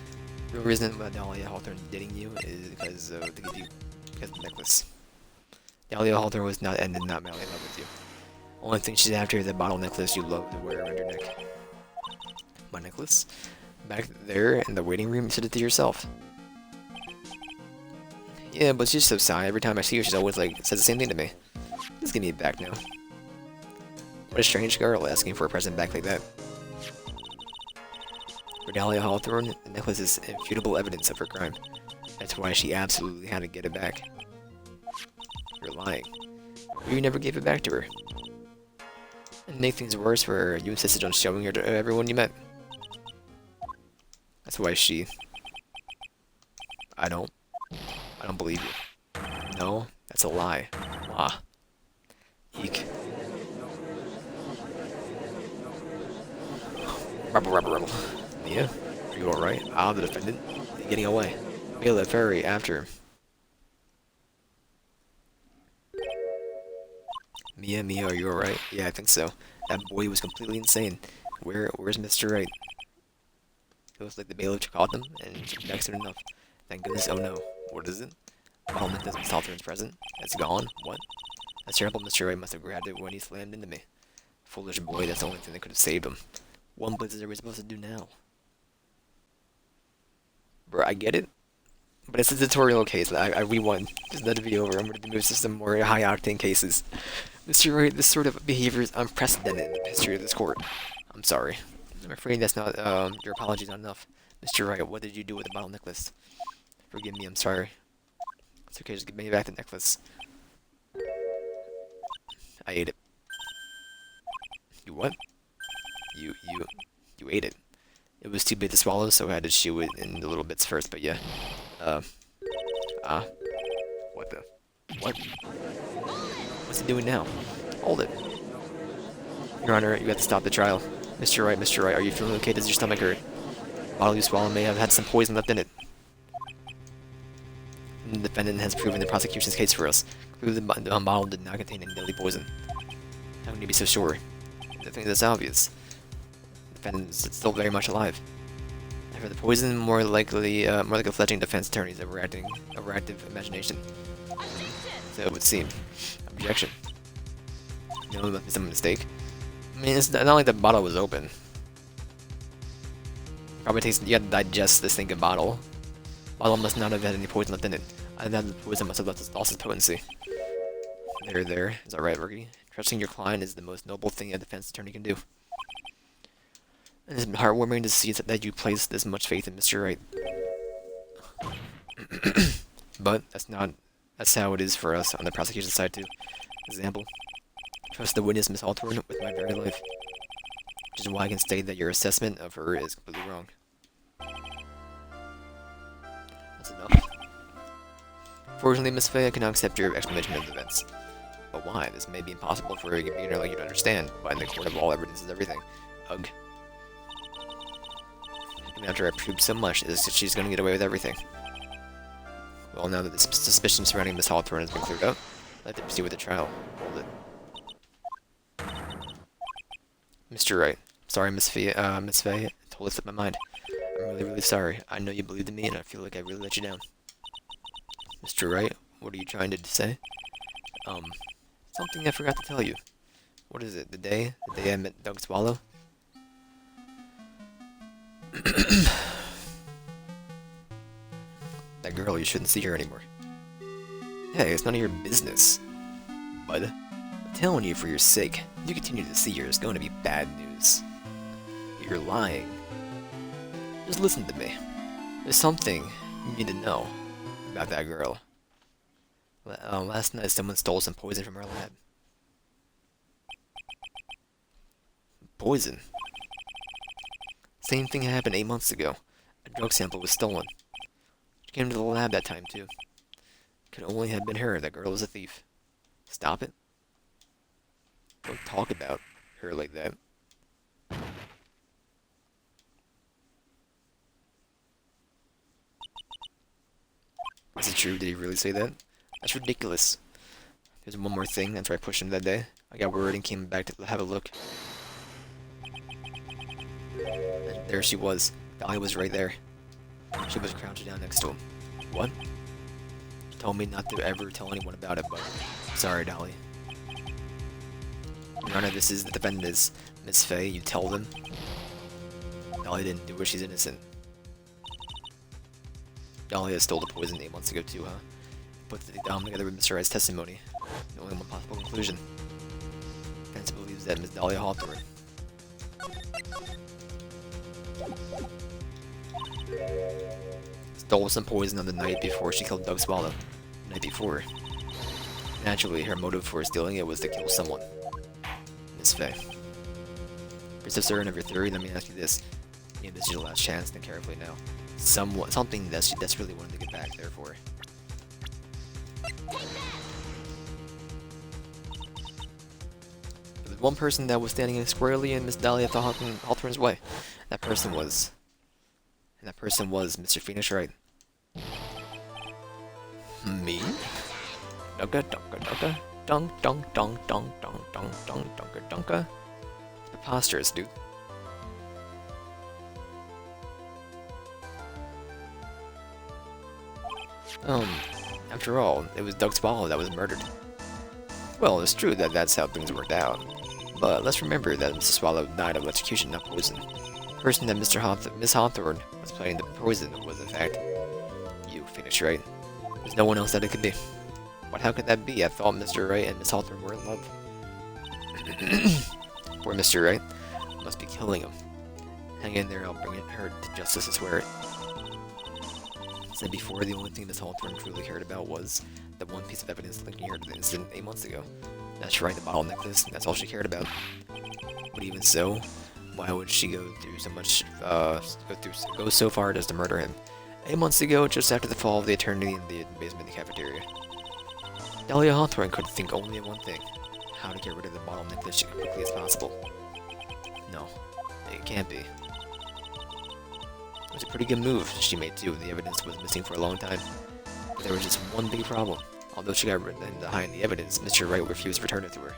The real reason why Dahlia Hawthorne dating you is because of the necklace. Dahlia Hawthorne was not and did not madly in love with you. Only thing she's after is the bottle necklace you love to wear around your neck. My necklace? Back there in the waiting room, you said it to yourself. Yeah, but she's so shy. Every time I see her, she's always like, says the same thing to me. Just give me it back now. What a strange girl asking for a present back like that. For Dahlia Hawthorne, the necklace is irrefutable evidence of her crime. That's why she absolutely had to get it back. You're lying. You never gave it back to her. And to make things worse for her, you insisted on showing her to everyone you met. That's why she... I don't believe you. No, that's a lie. Ah. Eek. Rebel. Mia? Are you alright? Ah, the defendant. He's getting away. Mila, ferry, after him. Mia, are you alright? Yeah, I think so. That boy was completely insane. Where's Mr. Wright? It looks like the bailiff caught them, and next soon enough. Thank goodness, oh no. What is it? Parliament doesn't Miss Hawthorne's present. It's gone? What? That terrible Mr. Wright must have grabbed it when he slammed into me. Foolish boy, that's the only thing that could have saved him. What blizzard are we supposed to do now? Bro, I get it. But it's a tutorial case. I won. Just let it be over. I'm ready to move to some more high-octane cases. Mr. Wright, this sort of behavior is unprecedented in the history of this court. I'm sorry. I'm afraid that's not, your apology's not enough. Mr. Wright, what did you do with the bottle necklace? Forgive me, I'm sorry. It's okay, just give me back the necklace. I ate it. You what? You ate it. It was too big to swallow, so I had to chew it in the little bits first, but yeah. What the? What? What's he doing now? Hold it. Your Honor, you have to stop the trial. Mr. Wright, are you feeling okay? Does your stomach hurt? The bottle you swallowed may have had some poison left in it. The defendant has proven the prosecution's case for us. Clearly the bottle did not contain any deadly poison. How can you be so sure? I think that's obvious. The defendant is still very much alive. I For the poison, more like a fledgling defense attorney's overactive imagination. So it would seem. Objection. No, it must be some mistake. I mean, it's not like the bottle was open. Probably takes, you gotta digest this thinking bottle. Bottle must not have had any poison left in it. And then the poison must have lost its potency. There. Is that right, Rookie? Trusting your client is the most noble thing a defense attorney can do. And it's heartwarming to see that you place this much faith in Mr. Wright. But that's how it is for us on the prosecution side too. Example. Trust the witness, Miss Hawthorne, with my very life. Which is why I can state that your assessment of her is completely wrong. That's enough. Fortunately, Miss Faye, I cannot accept your explanation of the events. But why? This may be impossible for a beginner like you to understand, but in the court of all evidence is everything. Ugh. And after I proved so much, is that she's gonna get away with everything. Well, now that the suspicion surrounding Miss Hawthorne has been cleared up, I'd like to proceed with the trial. Hold it. Mr. Wright. Sorry, Miss Faye, I totally slipped my mind. I'm really sorry. I know you believed in me, and I feel like I really let you down. Mr. Wright, what are you trying to say? Something I forgot to tell you. What is it? The day I met Doug Swallow? That girl, you shouldn't see her anymore. Hey, it's none of your business, bud. I'm telling you for your sake, if you continue to see her, it's going to be bad news. You're lying. Just listen to me. There's something you need to know about that girl. Last night someone stole some poison from her lab. Poison? Same thing happened 8 months ago. A drug sample was stolen. She came to the lab that time too. Could only have been her. That girl was a thief. Stop it. Don't talk about her like that. Is it true? Did he really say that? That's ridiculous. There's one more thing after I pushed him that day. I got word and came back to have a look. And there she was. Dahlia was right there. She was crouching down next to him. What? She told me not to ever tell anyone about it, but... Sorry, Dahlia. Your Honor, this is the defendant is Miss Faye. You tell them. Dahlia didn't do it. She's innocent. Dahlia stole the poison 8 months ago too, huh? Put the down together with Mr. Wright's testimony. The only one possible conclusion. Defense believes that Miss Dahlia Hawthorne stole some poison on the night before she killed Doug Swallow. The night before. Naturally, her motive for stealing it was to kill someone. Miss Faye. For so certain of your theory, let me ask you this. This is your last chance, think carefully now. Something that she desperately wanted to get back there for. There was one person that was standing squarely in Miss Dahlia Hawthorne's way. That person was Mr. Phoenix Wright. Me? Dunka dunka dunka dunk dunk dunk dunk dunk dunk dunk dunka dunka. Preposterous, dude. After all, it was Doug Swallow that was murdered. Well, it's true that that's how things worked out. But let's remember that Mr. Swallow died of electrocution, not poison. The person that Miss Hawthorne was planning to poison was, in fact, you, Phoenix Wright. There's no one else that it could be. But how could that be? I thought Mr. Wright and Miss Hawthorne were in love. Poor Mr. Wright must be killing him. Hang in there, I'll bring her to justice, I swear it. Said before, the only thing Miss Hawthorne truly cared about was the one piece of evidence linking her to the incident 8 months ago. That's right, the bottle necklace, that's all she cared about. But even so, why would she go through so much, go so far as to murder him? 8 months ago, just after the fall of the eternity in the basement of the cafeteria. Dahlia Hawthorne could think only of one thing. How to get rid of the bottle necklace as quickly as possible. No, it can't be. It was a pretty good move she made too. The evidence was missing for a long time. But there was just one big problem. Although she got behind the evidence, Mr. Wright refused to return it to her.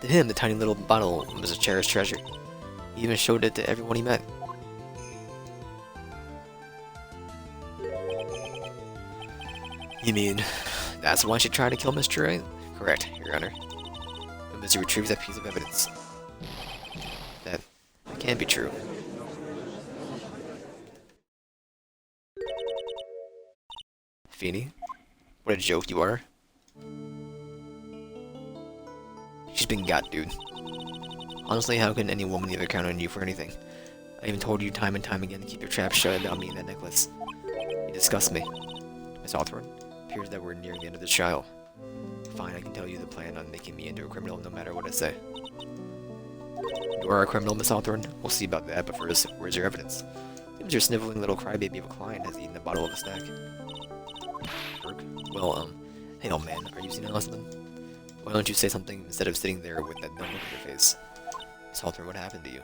To him, the tiny little bottle was a cherished treasure. He even showed it to everyone he met. You mean, that's why she tried to kill Mr. Wright? Correct, Your Honor. But Mr. retrieves that piece of evidence. That can't be true. Feeny, what a joke you are. She's been got, dude. Honestly, how can any woman ever count on you for anything? I even told you time and time again to keep your trap shut about me and that necklace. You disgust me. Miss Hawthorne, appears that we're nearing the end of this trial. Fine, I can tell you the plan on making me into a criminal no matter what I say. You are a criminal, Miss Hawthorne? We'll see about that, but first, where's your evidence? Seems your sniveling little crybaby of a client has eaten a bottle of a snack. Burke? Well, hey old man, are you seeing something? Why don't you say something instead of sitting there with that dumb look on your face? Miss Hawthorne, what happened to you?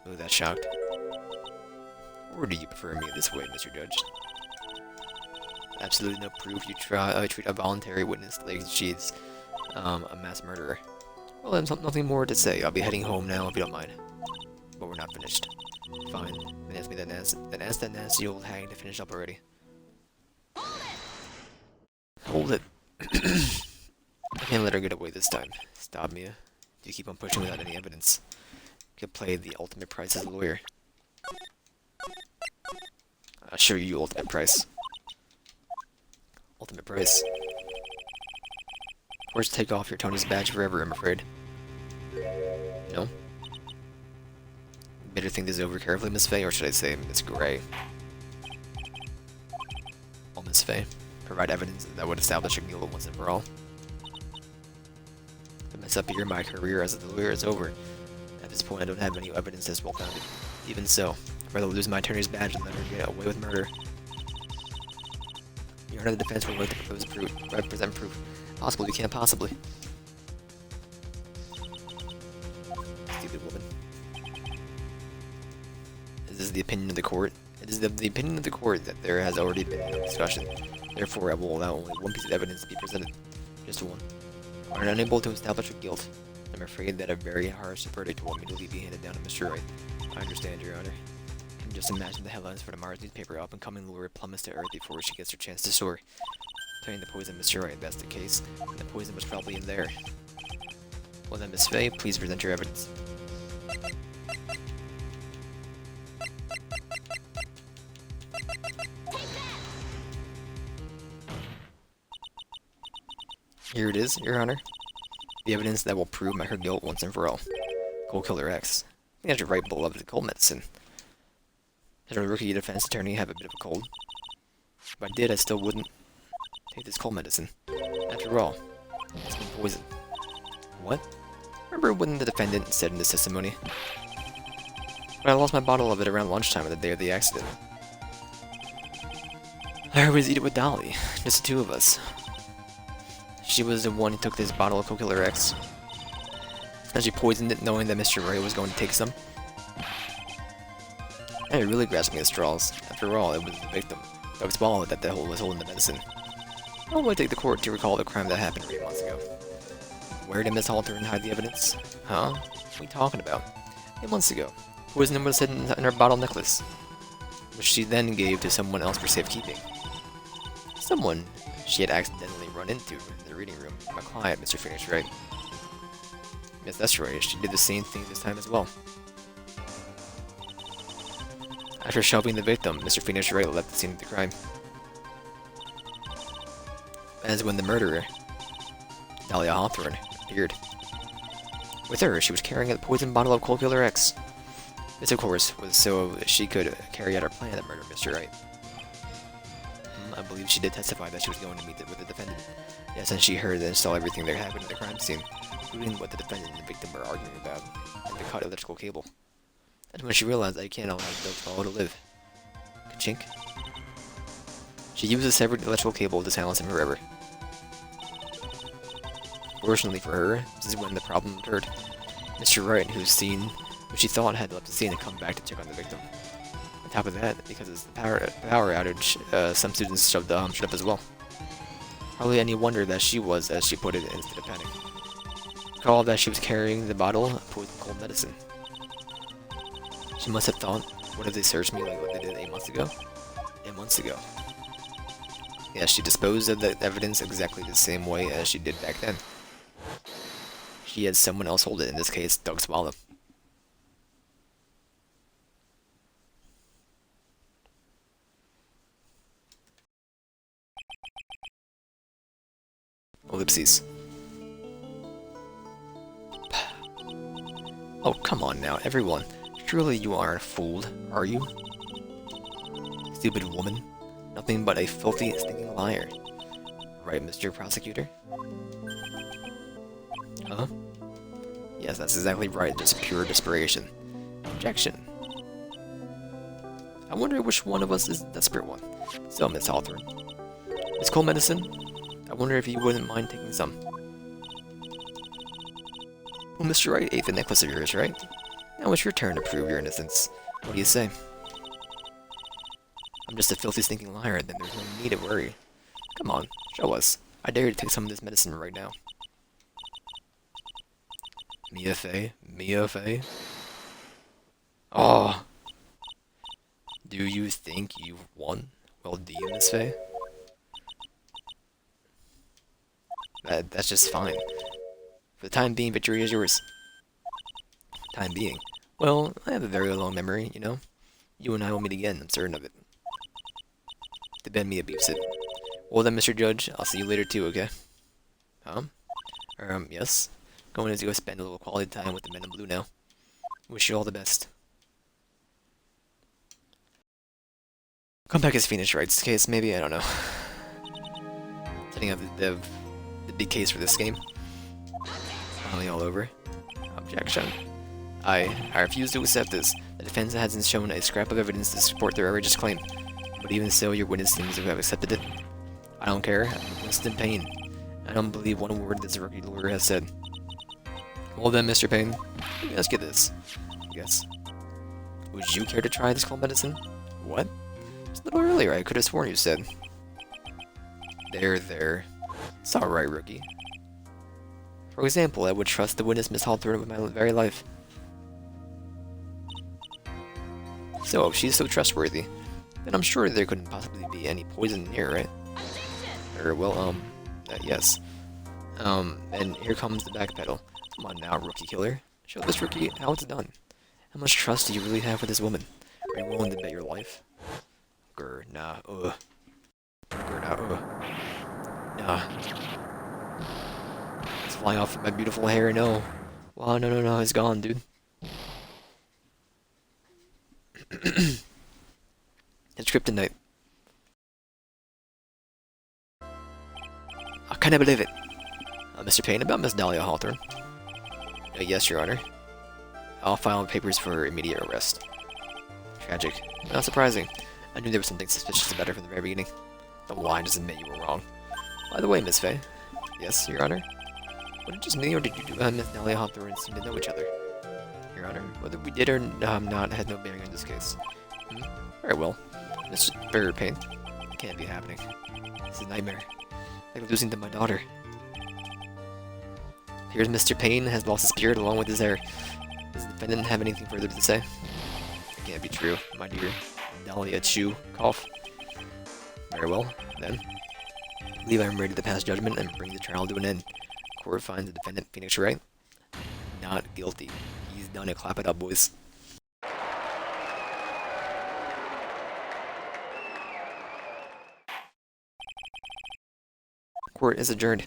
Oh, that shocked. Or do you prefer me this way, Mr. Judge? Absolutely no proof. You treat a voluntary witness like she's a mass murderer. Well, there's nothing more to say. I'll be heading home now if you don't mind. But we're not finished. Fine. Then ask that nasty old hag to finish up already. Hold it. I can't let her get away this time. Stop, Mia. You keep on pushing without any evidence. You could play the ultimate price as a lawyer. I'll show you ultimate price. Ultimate price. Forced to take off your Tony's badge forever, I'm afraid. No? Better think this over carefully, Miss Fay, or should I say Miss Gray? Well, Miss Fay, provide evidence that would establish a guilt once and for all. If I mess up here, my career as a lawyer is over. At this point, I don't have any evidence that's well-founded. Even so, I'd rather lose my attorney's badge than let her get away with murder. Your Honor, the defense would like to propose proof, present proof. Possible, you can't possibly. Stupid woman. This is the opinion of the court. It is the opinion of the court that there has already been no discussion. Therefore, I will allow only one piece of evidence to be presented. Just one. Are unable to establish your guilt. I'm afraid that a very harsh verdict will immediately be handed down to Mr. Wright. I understand, Your Honor. I can just imagine the headlines for tomorrow's newspaper. Up-and-coming lawyer plummets to earth before she gets her chance to soar. Turning the poison, Mr. Wright, if that's the case. And the poison was probably in there. Well then, Miss Fay, please present your evidence. Here it is, Your Honor. The evidence that will prove her guilt once and for all. Cold Killer X. I think I should write beloved cold medicine. Did a rookie defense attorney have a bit of a cold? If I did, I still wouldn't take this cold medicine. After all, it's been poisoned. What? Remember when the defendant said in his testimony? But I lost my bottle of it around lunchtime on the day of the accident. I always eat it with Dolly, just the two of us. She was the one who took this bottle of Cold Killer X. And she poisoned it knowing that Mr. Wright was going to take some. And you're really grasping at straws. After all, it was the victim that was swallowed that was holding the medicine. I would take the court to recall the crime that happened 3 months ago. Where did Miss Hawthorne hide the evidence? Huh? What are you talking about? 8 months ago. Poison was hidden in her bottle necklace, which she then gave to someone else for safekeeping. Someone she had accidentally run into in the reading room, my client, Mr. Phoenix Wright. Yes, that's right, she did the same thing this time as well. After shelving the victim, Mr. Phoenix Wright left the scene of the crime. As when the murderer, Dahlia Hawthorne, appeared. With her, she was carrying a poisoned bottle of Cold Killer X. This, of course, was so she could carry out her plan to murder Mr. Wright. I believe she did testify that she was going to meet with the defendant. Yes, and she heard and saw everything that happened at the crime scene, including what the defendant and the victim were arguing about, and the cut electrical cable. That's when she realized that you can't allow the dog to follow to live. Ka-chink. She used the severed electrical cable to silence him forever. Fortunately for her, this is when the problem occurred. Mr. Wright, who she thought had left the scene, had come back to check on the victim. On top of that, because of the power outage, some students showed up as well. Hardly any wonder that she was, as she put it, instead of panic. Recall that she was carrying the bottle of poison cold medicine. She must have thought, what if they searched me like what they did 8 months ago? 8 months ago. Yeah, she disposed of the evidence exactly the same way as she did back then. She had someone else hold it, in this case, Doug Swallow. Ellipses. Oh, come on now, everyone. Surely you aren't fooled, are you? Stupid woman. Nothing but a filthy, stinking liar. Right, Mr. Prosecutor? Huh? Yes, that's exactly right, just pure desperation. Objection. I wonder which one of us is the desperate one. So, Miss Hawthorne. Miss Cold Medicine? I wonder if you wouldn't mind taking some. Well, Mr. Wright ate the necklace of yours, right? Now it's your turn to prove your innocence. What do you say? I'm just a filthy, stinking liar, then there's no need to worry. Come on, show us. I dare you to take some of this medicine right now. Mia Fey? Mia Fey? Oh. Do you think you've won? Well, do you, Miss Fey? That's just fine. For the time being, victory is yours. Time being? Well, I have a very long memory, you know? You and I will meet again, I'm certain of it. The Ben Mia beeps it. Well then, Mr. Judge, I'll see you later too, okay? Huh? Yes? Going to go spend a little quality time with the men in blue now. Wish you all the best. Come back as Phoenix Wright's case, maybe? I don't know. Setting up the big case for this game. Finally all over. Objection. I refuse to accept this. The defense hasn't shown a scrap of evidence to support their outrageous claim. But even so, your witness seems to have accepted it. I don't care. I'm instant pain. I don't believe one word this rookie lawyer has said. Well then, Mr. Payne, let me ask you this. Yes. Would you care to try this cold medicine? What? Just a little earlier, I could have sworn you said. There. It's alright, rookie. For example, I would trust the witness Miss Hawthorne with my very life. So, if she's so trustworthy, then I'm sure there couldn't possibly be any poison near, right? Yes. And here comes the backpedal. Come on now, rookie killer. Show this rookie how it's done. How much trust do you really have for this woman? Are you willing to bet your life? Grr, nah, Grr, nah, Nah. It's flying off my beautiful hair, no. Wow, no, it's gone, dude. It's kryptonite. I can't believe it. Mr. Payne, about Miss Dahlia Hawthorne. Yes, Your Honor. I'll file papers for immediate arrest. Tragic. Not surprising. I knew there was something suspicious about her from the very beginning. Don't lie, just admit you were wrong. By the way, Miss Fey. Yes, Your Honor? Was it just me, or did you and Miss Dahlia Hawthorne seem to know each other? Your Honor, whether we did or not had no bearing on this case. Very well. Mr. Payne. It can't be happening. It's a nightmare. Like losing to my daughter. Here's Mr. Payne has lost his spirit along with his hair. Does the defendant have anything further to say? It can't be true, my dear. Dahlia Chew. Cough. Very well, then. I believe I'm ready to pass judgment and bring the trial to an end. Court finds the defendant, Phoenix Wright, not guilty. He's done it. Clap it up, boys. Court is adjourned.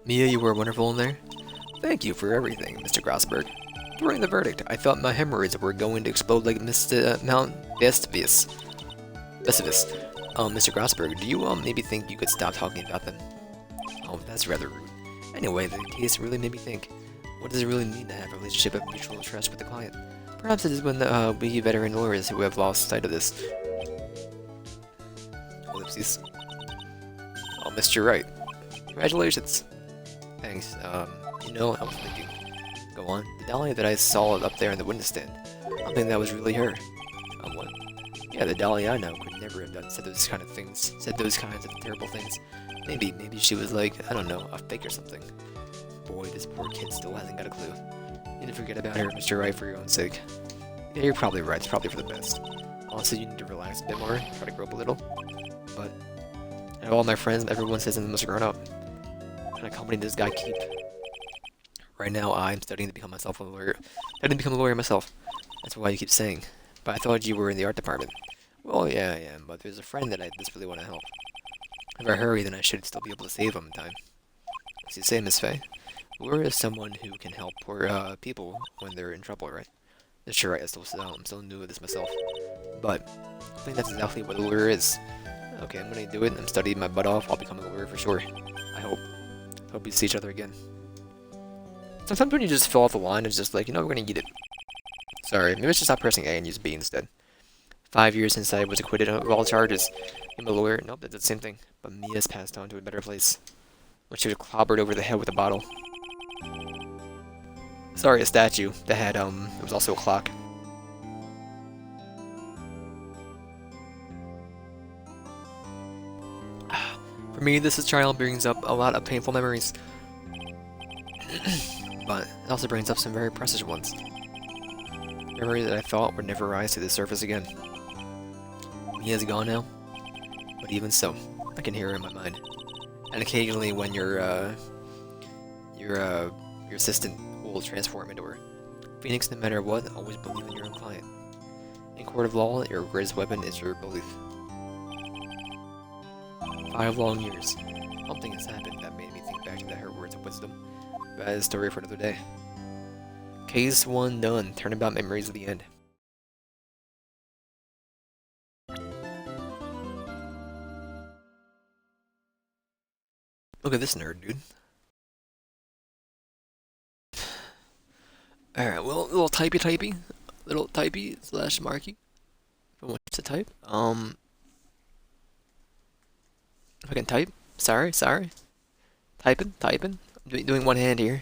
Mia, you were wonderful in there. Thank you for everything, Mr. Grossberg. During the verdict, I thought my hemorrhoids were going to explode like Mount Vesuvius. Mr. Grossberg, do you maybe think you could stop talking about them? Oh, that's rather rude. Anyway, the case really made me think. What does it really mean to have a relationship of mutual trust with the client? Perhaps it is when we veteran lawyers who have lost sight of this. Ellipses. Oh, Mr. Wright. Congratulations. Thanks. You know, I was thinking. Go on. The Dahlia that I saw up there in the witness stand. I don't think that was really her. What? Yeah, the Dolly I know could never have said those kind of things, said those kinds of terrible things. Maybe she was like, I don't know, a fake or something. Boy, this poor kid still hasn't got a clue. You need to forget about her, Mr. Wright, for your own sake. Yeah, you're probably right. It's probably for the best. Honestly, you need to relax a bit more, try to grow up a little. But out of all my friends, everyone says I'm the most grown up. What kind of company does this guy keep? Right now, I'm studying to become myself a lawyer. Studying to become a lawyer myself. That's why you keep saying. But I thought you were in the art department. Well, yeah, I am, but there's a friend that I just really want to help. If I hurry, then I should still be able to save him in time. As you say, Miss Faye, lawyer is someone who can help poor people when they're in trouble, right? Sure, right, I'm still new at this myself. But I think that's exactly what a lawyer is. Okay, I'm gonna do it. I'm studying my butt off. I'll become a lawyer for sure. I hope. Hope we see each other again. Sometimes when you just fill out the line, it's just like, you know, we're gonna eat it. Sorry, maybe I should stop pressing A and use B instead. 5 years since I was acquitted of all charges. I'm a lawyer. Nope, that's the same thing. But Mia's passed on to a better place. When she was clobbered over the head with a bottle. Sorry, a statue that had, it was also a clock. For me, this trial brings up a lot of painful memories. But it also brings up some very precious ones. Memories that I thought would never rise to the surface again. Mia's gone now, but even so, I can hear her in my mind. And occasionally when your assistant will transform into her. Phoenix, no matter what, always believe in your own client. In court of law, your greatest weapon is your belief. 5 long years. Something has happened that made me think back to her words of wisdom. But that is a story for another day. Case 1 done. Turnabout memories of the end. Look at this nerd, dude. Alright, well, little typey. Little typey / marky. If I want to type. If I can type. Sorry. Typing. I'm doing one hand here.